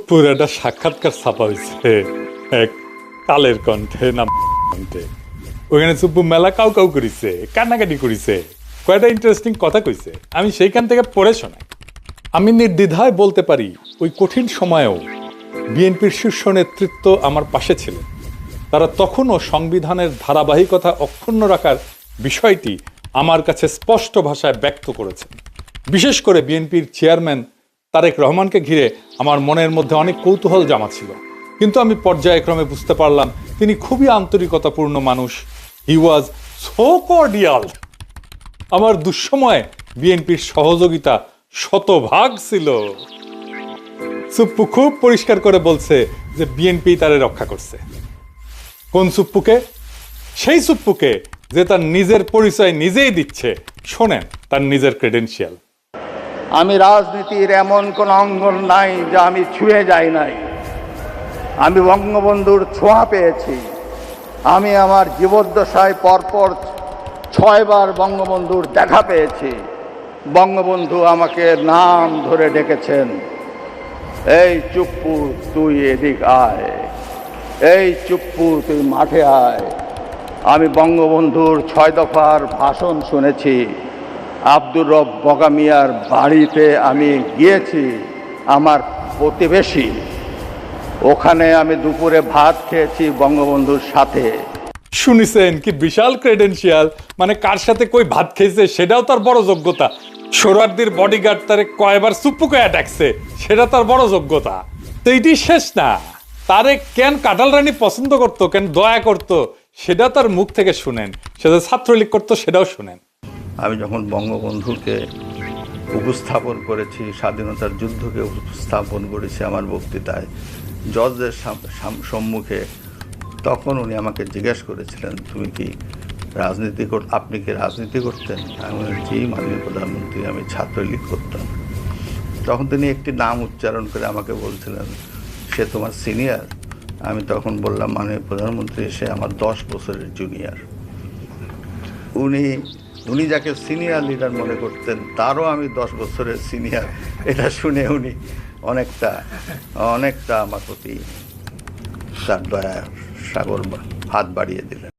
পুরো একটা সাক্ষাৎকার ছাপা হয়েছে এক কালের কণ্ঠে না কণ্ঠে। ওখানে সুব্বু মেলা কাউ কাউ করিছে, কান্নাকাটি করিছে, কয়টা ইন্টারেস্টিং কথা কইছে। আমি সেইখান থেকে পড়ে শোনাই। আমি নির্দ্বিধায় বলতে পারি ওই কঠিন সময়েও বিএনপির শীর্ষ নেতৃত্ব আমার পাশে ছিলেন। তারা তখনও সংবিধানের ধারাবাহিকতা অক্ষুণ্ণ রাখার বিষয়টি আমার কাছে স্পষ্ট ভাষায় ব্যক্ত করেছেন। বিশেষ করে বিএনপির চেয়ারম্যান তারেক রহমানকে ঘিরে আমার মনের মধ্যে অনেক কৌতূহল জমা ছিল, কিন্তু আমি পর্যায়ক্রমে বুঝতে পারলাম তিনি খুবই আন্তরিকতাপূর্ণ মানুষ। হি ওয়াজ সো কর্ডিয়াল। আমার দুঃসময়ে বিএনপির সহযোগিতা শতভাগ ছিল। সুপ্পু খুব পরিষ্কার করে বলছে যে বিএনপি তারে রক্ষা করছে। কোন সুপ্পুকে? সেই সুপ্পুকে যে তার নিজের পরিচয় নিজেই দিচ্ছে। শোনেন তার নিজের ক্রেডেনশিয়াল। আমি রাজনীতির এমন কোন অঙ্গন নাই যা আমি ছুঁয়ে যাই নাই। আমি বঙ্গবন্ধুর ছোঁয়া পেয়েছি। আমি আমার জীবদ্দশায় পরপর 6 বার বঙ্গবন্ধুর দেখা পেয়েছি। বঙ্গবন্ধু আমাকে নাম ধরে ডেকেছেন, এই চুপ্পু তুই এদিক আয়, এই চুপ্পু তুই মাঠে আয়। আমি বঙ্গবন্ধুর 6 দফার ভাষণ শুনেছি। আব্দুর রব বগা মিয়ার বাড়িতে আমি গিয়েছি, আমার প্রতিবেশী। ওখানে আমি দুপুরে ভাত খেয়েছি বঙ্গবন্ধুর সাথে। শুনিছেন কি বিশাল ক্রেডেনশিয়াল? মানে কার সাথে কই ভাত খেয়েছে সেটাও তার বড় যোগ্যতা। সোহরাওয়ার্দীর বডিগার্ড তারে কয়বার সুপ্পুকে ডাকছে সেটা তার বড় যোগ্যতা। তো এইটি শেষ না, তারে কেন কাঁঠাল রানী পছন্দ করতো, কেন দয়া করতো, সেটা তার মুখ থেকে শুনেন। সে যে ছাত্রলীগ করতো সেটাও শুনেন। আমি যখন বঙ্গবন্ধুকে উপস্থাপন করেছি, স্বাধীনতার যুদ্ধকে উপস্থাপন করেছি আমার বক্তৃতায় জজদের সম্মুখে, তখন উনি আমাকে জিজ্ঞেস করেছিলেন, তুমি কি আপনি কি রাজনীতি করতেন? আমি বলেছি, মাননীয় প্রধানমন্ত্রী, আমি ছাত্রলীগ করতাম। তখন তিনি একটি নাম উচ্চারণ করে আমাকে বলছিলেন, সে তোমার সিনিয়র? আমি তখন বললাম, মাননীয় প্রধানমন্ত্রী, সে আমার 10 বছরের জুনিয়র। উনি যাকে সিনিয়র লিডার মনে করতেন তারও আমি 10 বছরের সিনিয়র। এটা শুনে উনি অনেকটা আমার প্রতি তার দয়া সাগর হাত বাড়িয়ে দিলেন।